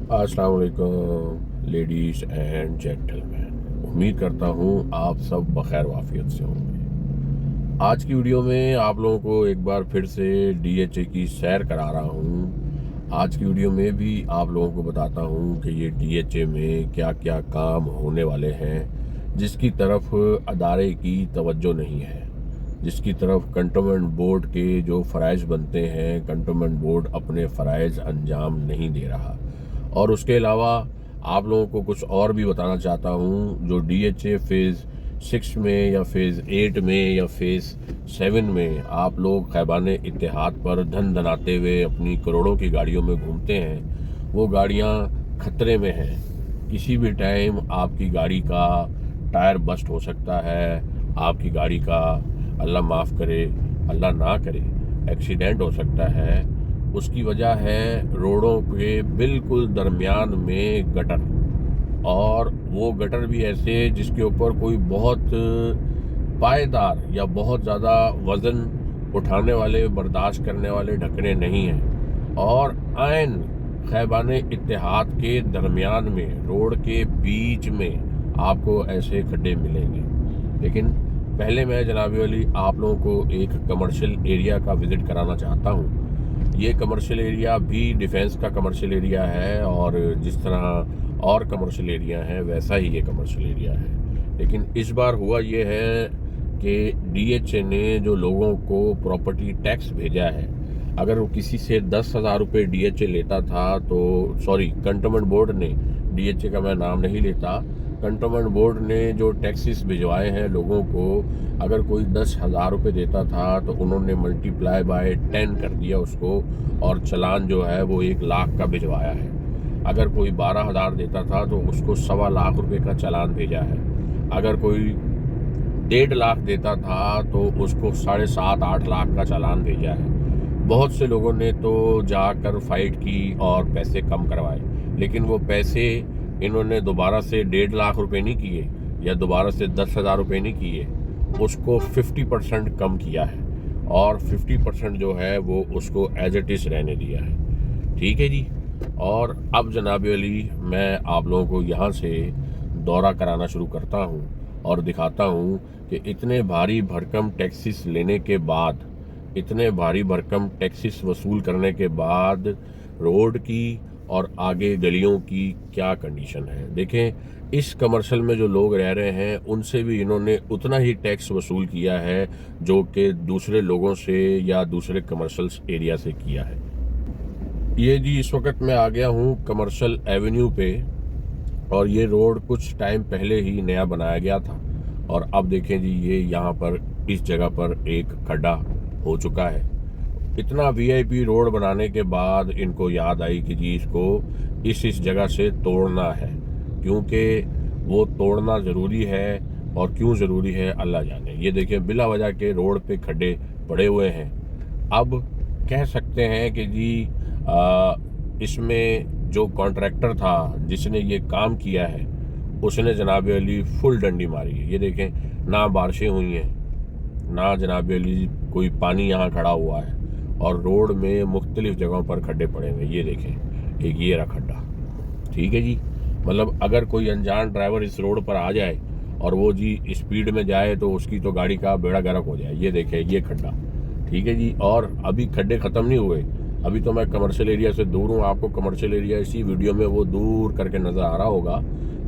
अस्सलाम वालेकुम ladies and gentleman. उम्मीद करता हूँ आप सब बखैर वाफियत से होंगे। आज की वीडियो में आप लोगों को एक बार फिर से डीएचए की सैर करा रहा हूँ। आज की वीडियो में भी आप लोगों को बताता हूँ कि ये डीएचए में क्या क्या काम होने वाले हैं जिसकी तरफ अदारे की तवज्जो नहीं है, जिसकी तरफ कंटोनमेंट बोर्ड के जो फ़राइज़ बनते हैं कंटोनमेंट बोर्ड अपने फ़राइज़ अंजाम नहीं दे रहा। और उसके अलावा आप लोगों को कुछ और भी बताना चाहता हूँ। जो डीएचए फेज़ 6 में या फेज़ 8 में या फेज़ 7 में आप लोग खैबान इत्तेहाद पर धन धनाते हुए अपनी करोड़ों की गाड़ियों में घूमते हैं, वो गाड़ियाँ खतरे में हैं। किसी भी टाइम आपकी गाड़ी का टायर बस्ट हो सकता है, आपकी गाड़ी का अल्लाह माफ़ करे, अल्लाह ना करे, एक्सीडेंट हो सकता है। उसकी वजह है रोडों के बिल्कुल दरमियान में गटर, और वो गटर भी ऐसे जिसके ऊपर कोई बहुत पायदार या बहुत ज़्यादा वज़न उठाने वाले बर्दाश्त करने वाले ढकने नहीं हैं। और आयन खैबान इत्तेहाद के दरमियान में रोड के बीच में आपको ऐसे खड्डे मिलेंगे। लेकिन पहले मैं जनाबी वाली आप लोगों को एक कमर्शियल एरिया का विज़िट कराना चाहता हूँ। ये कमर्शियल एरिया भी डिफेंस का कमर्शियल एरिया है, और जिस तरह और कमर्शियल एरिया है वैसा ही ये कमर्शियल एरिया है। लेकिन इस बार हुआ ये है कि डीएचए ने जो लोगों को प्रॉपर्टी टैक्स भेजा है, अगर वो किसी से 10,000 रुपये डीएचए लेता था तो कंटोनमेंट बोर्ड ने, डीएचए का मैं नाम नहीं लेता, कंटोनमेंट बोर्ड ने जो टैक्सेस भिजवाए हैं लोगों को, अगर कोई 10,000 रुपये देता था तो उन्होंने मल्टीप्लाई बाय 10 कर दिया उसको, और चालान जो है वो 1 लाख का भिजवाया है। अगर कोई 12,000 देता था तो उसको 1.25 लाख रुपये का चालान भेजा है। अगर कोई 1.5 लाख देता था तो उसको 7.5-8 लाख का चालान भेजा है। बहुत से लोगों ने तो जाकर फाइट की और पैसे कम करवाए, लेकिन वो पैसे इन्होंने दोबारा से 1.5 लाख रुपये नहीं किए या दोबारा से 10,000 रुपये नहीं किए, उसको 50% कम किया है, और 50% जो है वो उसको एज इट इज़ रहने दिया है। ठीक है जी। और अब जनाब अली मैं आप लोगों को यहाँ से दौरा कराना शुरू करता हूँ और दिखाता हूँ कि इतने भारी भरकम टैक्सेस लेने के बाद, इतने भारी भरकम टैक्सेस वसूल करने के बाद रोड की और आगे गलियों की क्या कंडीशन है। देखें, इस कमर्शियल में जो लोग रह रहे हैं उनसे भी इन्होंने उतना ही टैक्स वसूल किया है जो कि दूसरे लोगों से या दूसरे कमर्शियल एरिया से किया है। ये जी इस वक्त मैं आ गया हूँ कमर्शियल एवेन्यू पे, और ये रोड कुछ टाइम पहले ही नया बनाया गया था, और अब देखें जी ये यहाँ पर इस जगह पर एक खड्डा हो चुका है। इतना वीआईपी रोड बनाने के बाद इनको याद आई कि जी इसको इस जगह से तोड़ना है, क्योंकि वो तोड़ना ज़रूरी है, और क्यों ज़रूरी है अल्लाह जाने। ये देखें बिला वजह के रोड पे खड्डे पड़े हुए हैं। अब कह सकते हैं कि जी इसमें जो कॉन्ट्रैक्टर था जिसने ये काम किया है उसने जनाब अली फुल डंडी मारी है। ये देखें, ना बारिशें हुई हैं, ना जनाब अली कोई पानी यहाँ खड़ा हुआ है, और रोड में मुख्तलिफ जगहों पर खड्डे पड़े हुए। ये देखें, एक ये रहा खड्डा। ठीक है जी। मतलब अगर कोई अनजान ड्राइवर इस रोड पर आ जाए और वो जी स्पीड में जाए तो उसकी तो गाड़ी का बेड़ा गर्क हो जाए। ये देखें, ये खड्डा। ठीक है जी। और अभी खड्डे ख़त्म नहीं हुए, अभी तो मैं कमर्शियल एरिया से दूर हूँ। आपको कमर्शियल एरिया इसी वीडियो में वो दूर करके नज़र आ रहा होगा,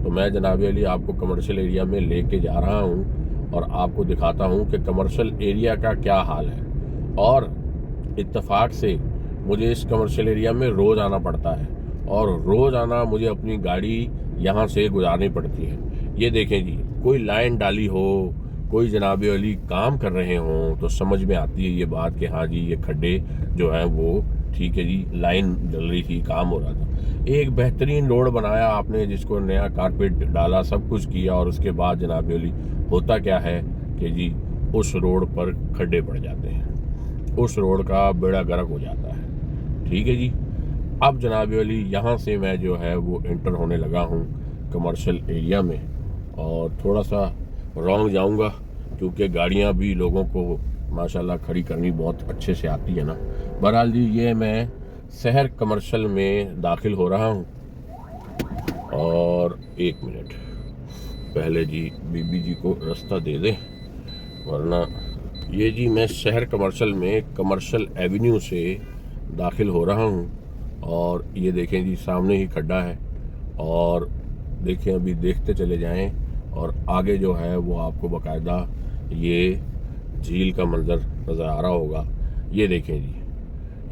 तो मैं जनाब अली आपको कमर्शियल एरिया में लेके जा रहा हूँ और आपको दिखाता हूँ कि कमर्शियल एरिया का क्या हाल है। और इत्तेफाक से मुझे इस कमर्शियल एरिया में रोज़ आना पड़ता है, और रोज़ आना मुझे अपनी गाड़ी यहाँ से गुजारनी पड़ती है। ये देखें जी, कोई लाइन डाली हो, कोई जनाब अली काम कर रहे हों तो समझ में आती है ये बात कि हाँ जी ये खड्डे जो हैं वो ठीक है जी, लाइन डल रही थी, काम हो रहा था। एक बेहतरीन रोड बनाया आपने जिसको नया कारपेट डाला, सब कुछ किया, और उसके बाद जनाब अली होता क्या है कि जी उस रोड पर खड्डे पड़ जाते हैं, उस रोड का बेड़ा गर्क हो जाता है। ठीक है जी। अब जनाब अली यहाँ से मैं जो है वो एंटर होने लगा हूँ कमर्शियल एरिया में, और थोड़ा सा रॉन्ग जाऊँगा क्योंकि गाड़ियाँ भी लोगों को माशाल्लाह खड़ी करनी बहुत अच्छे से आती है ना। बहरहाल जी ये मैं शहर कमर्शियल में दाखिल हो रहा हूँ, और 1 मिनट पहले जी बीबी जी को रास्ता दे दें, वरना ये जी मैं शहर कमर्शियल में कमर्शियल एवेन्यू से दाखिल हो रहा हूँ। और ये देखें जी सामने ही खड्डा है, और देखें अभी देखते चले जाएं और आगे जो है वो आपको बाकायदा ये झील का मंज़र नज़र आ रहा होगा। ये देखें जी,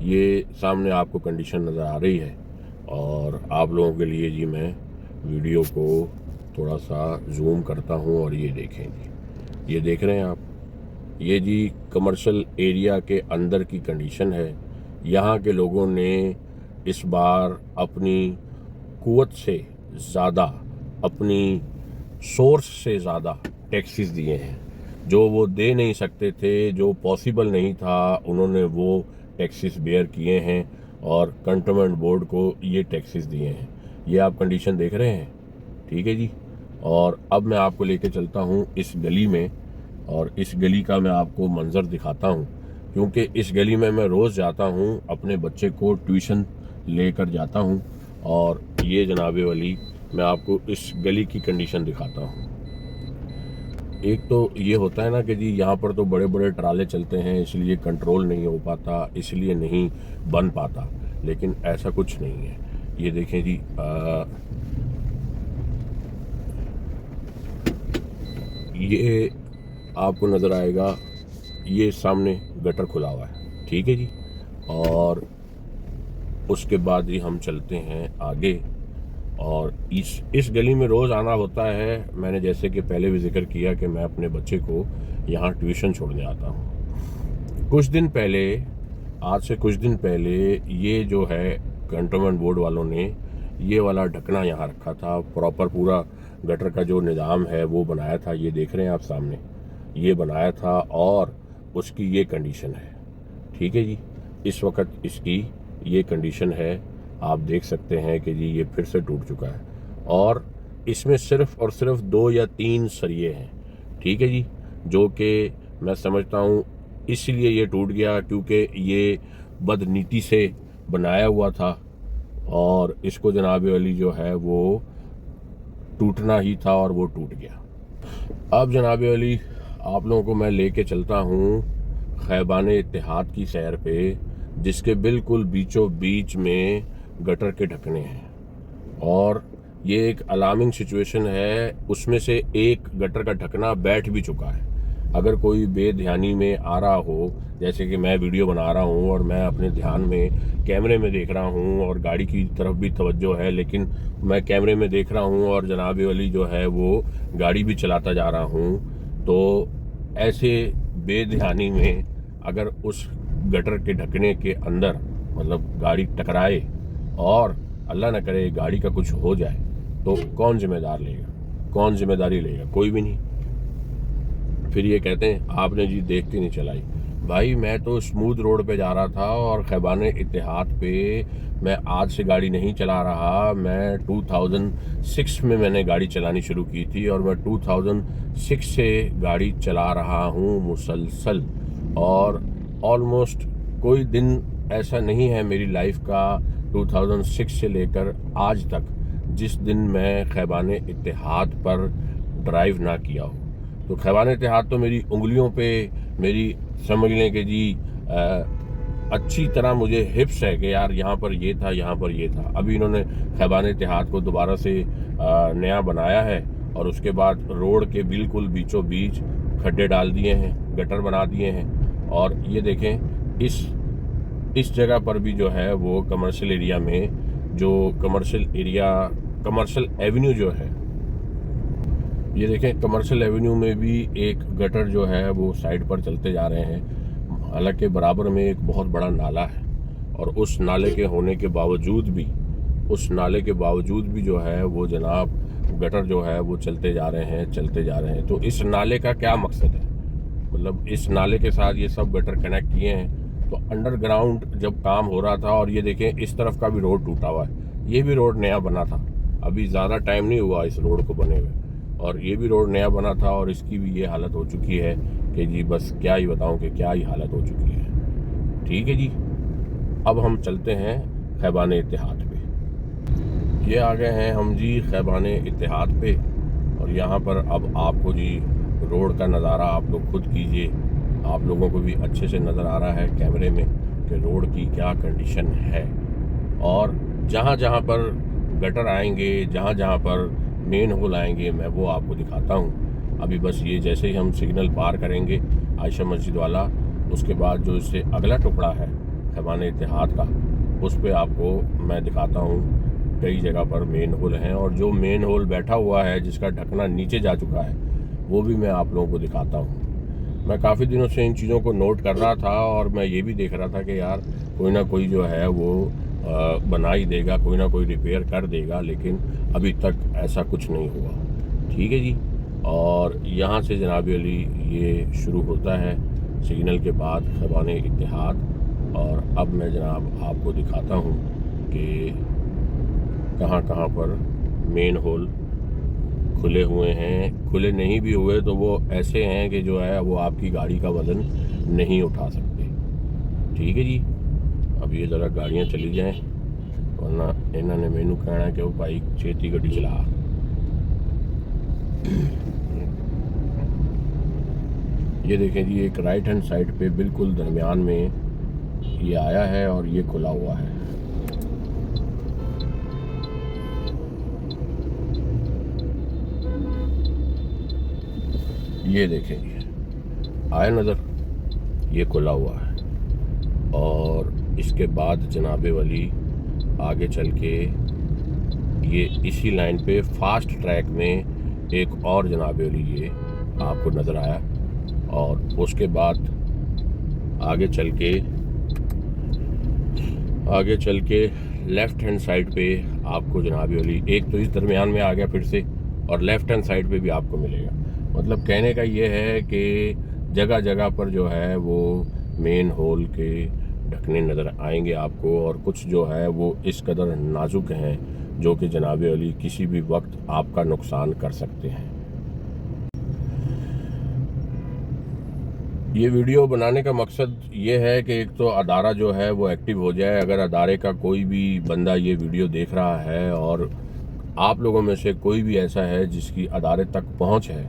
ये सामने आपको कंडीशन नज़र आ रही है। और आप लोगों के लिए जी मैं वीडियो को थोड़ा सा जूम करता हूँ, और ये देखें जी, ये देख रहे हैं आप, ये जी कमर्शियल एरिया के अंदर की कंडीशन है। यहाँ के लोगों ने इस बार अपनी कुव्वत से ज़्यादा, अपनी सोर्स से ज़्यादा टैक्सेस दिए हैं। जो वो दे नहीं सकते थे, जो पॉसिबल नहीं था, उन्होंने वो टैक्सेस बेयर किए हैं और कंटोनमेंट बोर्ड को ये टैक्सेस दिए हैं। ये आप कंडीशन देख रहे हैं, ठीक है जी। और अब मैं आपको लेके चलता हूँ इस गली में, और इस गली का मैं आपको मंज़र दिखाता हूँ, क्योंकि इस गली में मैं रोज़ जाता हूँ, अपने बच्चे को ट्यूशन लेकर जाता हूँ। और ये जनाबे वाली मैं आपको इस गली की कंडीशन दिखाता हूँ। एक तो ये होता है ना कि जी यहाँ पर तो बड़े बड़े ट्राले चलते हैं, इसलिए कंट्रोल नहीं हो पाता, इसलिए नहीं बन पाता, लेकिन ऐसा कुछ नहीं है। ये देखें जी, ये आपको नज़र आएगा, ये सामने गटर खुला हुआ है, ठीक है जी। और उसके बाद ही हम चलते हैं आगे, और इस गली में रोज़ आना होता है। मैंने जैसे कि पहले भी जिक्र किया कि मैं अपने बच्चे को यहाँ ट्यूशन छोड़ने आता हूँ। कुछ दिन पहले, आज से कुछ दिन पहले, ये जो है कंटोनमेंट बोर्ड वालों ने ये वाला ढकना यहाँ रखा था, प्रॉपर पूरा गटर का जो निज़ाम है वो बनाया था। ये देख रहे हैं आप सामने, ये बनाया था, और उसकी ये कंडीशन है, ठीक है जी। इस वक्त इसकी ये कंडीशन है, आप देख सकते हैं कि जी ये फिर से टूट चुका है, और इसमें सिर्फ और सिर्फ 2 या 3 सरिये हैं, ठीक है जी, जो कि मैं समझता हूँ इसलिए ये टूट गया क्योंकि ये बदनीति से बनाया हुआ था, और इसको जनाब वाली जो है वो टूटना ही था, और वो टूट गया। अब जनाब वाली आप लोगों को मैं लेके चलता हूँ खैबान इत्तेहाद की सैर पे, जिसके बिल्कुल बीचों बीच में गटर के ढकने हैं, और ये एक अलार्मिंग सिचुएशन है। उसमें से एक गटर का ढकना बैठ भी चुका है। अगर कोई बेध्यानी में आ रहा हो, जैसे कि मैं वीडियो बना रहा हूँ और मैं अपने ध्यान में कैमरे में देख रहा हूँ, और गाड़ी की तरफ भी तवज्जो है, लेकिन मैं कैमरे में देख रहा हूँ और जनाब वाली जो है वो गाड़ी भी चलाता जा रहा हूँ, तो ऐसे बेध्यानी में अगर उस गटर के ढकने के अंदर मतलब गाड़ी टकराए और अल्लाह न करे गाड़ी का कुछ हो जाए, तो कौन जिम्मेदार लेगा, कौन जिम्मेदारी लेगा? कोई भी नहीं। फिर ये कहते हैं आपने जी देख के नहीं चलाई। भाई मैं तो स्मूथ रोड पे जा रहा था, और खैबान इत्तेहाद पे मैं आज से गाड़ी नहीं चला रहा। मैं 2006 में मैंने गाड़ी चलानी शुरू की थी, और मैं 2006 से गाड़ी चला रहा हूँ मुसलसल, और ऑलमोस्ट कोई दिन ऐसा नहीं है मेरी लाइफ का 2006 से लेकर आज तक जिस दिन मैं खैबान इत्तेहाद पर ड्राइव ना किया हो। तो खैबान इत्तेहाद तो मेरी उंगलियों पे, मेरी समझ लें कि जी अच्छी तरह मुझे हिप्स है कि यार यहाँ पर ये था, यहाँ पर ये था। अभी इन्होंने खैबान इत्तेहाद को दोबारा से नया बनाया है, और उसके बाद रोड के बिल्कुल बीचों बीच खड्डे डाल दिए हैं, गटर बना दिए हैं। और ये देखें इस जगह पर भी जो है वो कमर्शियल एरिया में, जो कमर्शियल एवेन्यू जो है, ये देखें कमर्शियल एवेन्यू में भी एक गटर जो है वो साइड पर चलते जा रहे हैं। हालांकि बराबर में एक बहुत बड़ा नाला है, और उस नाले के होने के बावजूद भी जो है वो जनाब गटर जो है वो चलते जा रहे हैं। तो इस नाले का क्या मकसद है? मतलब इस नाले के साथ ये सब गटर कनेक्ट किए हैं। तो अंडरग्राउंड जब काम हो रहा था, और ये देखें इस तरफ का भी रोड टूटा हुआ है, ये भी रोड नया बना था, अभी ज़्यादा टाइम नहीं हुआ इस रोड को बने हुए, और ये भी रोड नया बना था, और इसकी भी ये हालत हो चुकी है कि जी बस क्या ही बताऊं कि क्या ही हालत हो चुकी है। ठीक है जी, अब हम चलते हैं खैबान इत्तेहाद पे। ये आ गए हैं हम जी खैबाने इत्तेहाद पे, और यहाँ पर अब आपको जी रोड का नज़ारा आप लोग खुद कीजिए। आप लोगों को भी अच्छे से नज़र आ रहा है कैमरे में कि रोड की क्या कंडीशन है, और जहाँ जहाँ पर गटर आएंगे, जहाँ जहाँ पर मेन होल आएंगे, मैं वो आपको दिखाता हूँ। अभी बस ये जैसे ही हम सिग्नल पार करेंगे आयशा मस्जिद वाला, उसके बाद जो इससे अगला टुकड़ा है खैबाने इत्तेहाद का, उस पर आपको मैं दिखाता हूँ। कई जगह पर मेन होल हैं, और जो मेन होल बैठा हुआ है जिसका ढकना नीचे जा चुका है वो भी मैं आप लोगों को दिखाता हूँ। मैं काफ़ी दिनों से इन चीज़ों को नोट कर रहा था, और मैं ये भी देख रहा था कि यार कोई ना कोई जो है वो बना ही देगा, कोई ना कोई रिपेयर कर देगा, लेकिन अभी तक ऐसा कुछ नहीं हुआ। ठीक है जी। और यहाँ से जनाब अली ये शुरू होता है सिग्नल के बाद खैबाने इत्तेहाद, और अब मैं जनाब आपको दिखाता हूँ कि कहाँ कहाँ पर मेन होल खुले हुए हैं। खुले नहीं भी हुए तो वो ऐसे हैं कि जो है वो आपकी गाड़ी का वज़न नहीं उठा सकते। ठीक है जी। अब ये ज़रा गाड़ियाँ चली जाएं, वरना इन्होंने मैनू कहना है कि वो भाई छेती गड्डी चला। ये देखें जी, एक राइट हैंड साइड पे बिल्कुल दरमियान में ये आया है और ये खुला हुआ है। ये देखें जी, आया नज़र, ये खुला हुआ है। और इसके बाद जनाबे वाली आगे चल के ये इसी लाइन पे फास्ट ट्रैक में एक और जनाबे वाली ये आपको नज़र आया, और उसके बाद आगे चल के लेफ़्ट हैंड साइड पे आपको जनाबे वाली एक तो इस दरमियान में आ गया फिर से, और लेफ़्ट हैंड साइड पे भी आपको मिलेगा। मतलब कहने का ये है कि जगह जगह पर जो है वो मेन होल के ढकने नज़र आएंगे आपको, और कुछ जो है वो इस कदर नाजुक हैं जो कि जनाबे अली किसी भी वक्त आपका नुकसान कर सकते हैं। ये वीडियो बनाने का मकसद ये है कि एक तो अदारा जो है वो एक्टिव हो जाए। अगर अदारे का कोई भी बंदा ये वीडियो देख रहा है और आप लोगों में से कोई भी ऐसा है जिसकी अदारे तक पहुंच है,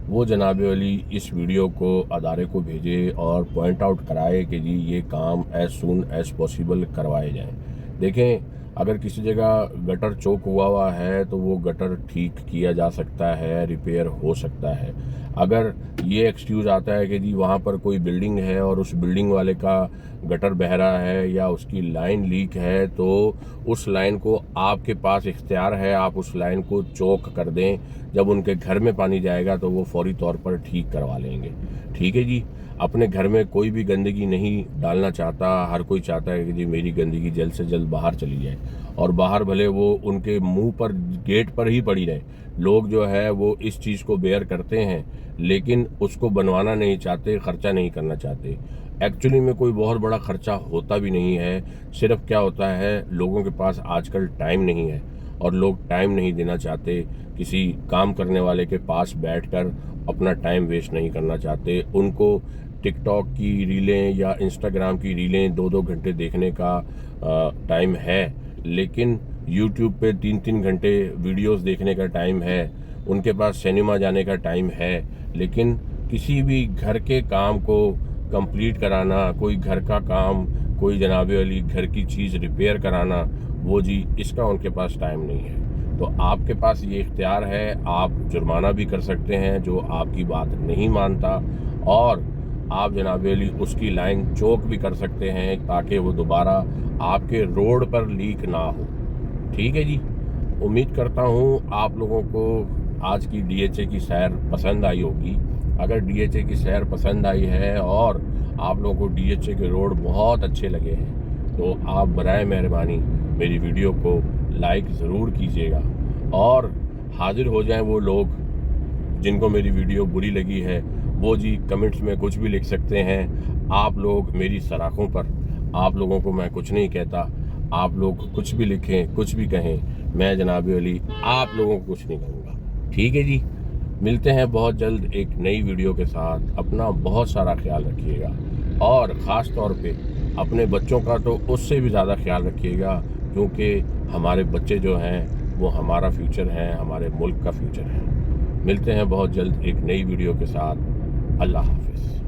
वो जनाब अली इस वीडियो को अदारे को भेजे और पॉइंट आउट कराए कि जी ये काम एज सून एज पॉसिबल करवाए जाएं। देखें, अगर किसी जगह गटर चौक हुआ है तो वो गटर ठीक किया जा सकता है, रिपेयर हो सकता है। अगर ये एक्सक्यूज़ आता है कि जी वहाँ पर कोई बिल्डिंग है और उस बिल्डिंग वाले का गटर बह रहा है या उसकी लाइन लीक है, तो उस लाइन को आपके पास इख्तियार है, आप उस लाइन को चौक कर दें। जब उनके घर में पानी जाएगा तो वो फौरी तौर पर ठीक करवा लेंगे। ठीक है जी। अपने घर में कोई भी गंदगी नहीं डालना चाहता, हर कोई चाहता है कि जी मेरी गंदगी जल्द से जल्द बाहर चली जाए, और बाहर भले वो उनके मुंह पर गेट पर ही पड़ी रहे। लोग जो है वो इस चीज़ को बेयर करते हैं, लेकिन उसको बनवाना नहीं चाहते, ख़र्चा नहीं करना चाहते। एक्चुअली में कोई बहुत बड़ा ख़र्चा होता भी नहीं है। सिर्फ क्या होता है, लोगों के पास आजकल टाइम नहीं है, और लोग टाइम नहीं देना चाहते। किसी काम करने वाले के पास बैठकर अपना टाइम वेस्ट नहीं करना चाहते। उनको टिकटॉक की रीलें या इंस्टाग्राम की रीलें 2-2 घंटे देखने का टाइम है, लेकिन यूट्यूब पे 3-3 घंटे वीडियोस देखने का टाइम है। उनके पास सिनेमा जाने का टाइम है, लेकिन किसी भी घर के काम को कंप्लीट कराना, कोई घर का काम, कोई जनाबे वाली घर की चीज़ रिपेयर कराना, वो जी इसका उनके पास टाइम नहीं है। तो आपके पास ये इख्तियार है, आप जुर्माना भी कर सकते हैं जो आपकी बात नहीं मानता, और आप जनाब अली उसकी लाइन चौक भी कर सकते हैं ताकि वो दोबारा आपके रोड पर लीक ना हो। ठीक है जी। उम्मीद करता हूँ आप लोगों को आज की DHA की सैर पसंद आई होगी। अगर DHA की सैर पसंद आई है और आप लोगों को DHA के रोड बहुत अच्छे लगे हैं, तो आप बराए मेहरबानी मेरी वीडियो को लाइक ज़रूर कीजिएगा, और हाजिर हो जाएं वो लोग जिनको मेरी वीडियो बुरी लगी है। वो जी कमेंट्स में कुछ भी लिख सकते हैं। आप लोग मेरी सराखों पर, आप लोगों को मैं कुछ नहीं कहता। आप लोग कुछ भी लिखें, कुछ भी कहें, मैं जनाब अली आप लोगों को कुछ नहीं कहूँगा। ठीक है जी। मिलते हैं बहुत जल्द एक नई वीडियो के साथ। अपना बहुत सारा ख्याल रखिएगा, और ख़ास तौर पे अपने बच्चों का तो उससे भी ज़्यादा ख्याल रखिएगा, क्योंकि हमारे बच्चे जो हैं वो हमारा फ्यूचर है, हमारे मुल्क का फ्यूचर है। मिलते हैं बहुत जल्द एक नई वीडियो के साथ। अल्लाह हाफिज़।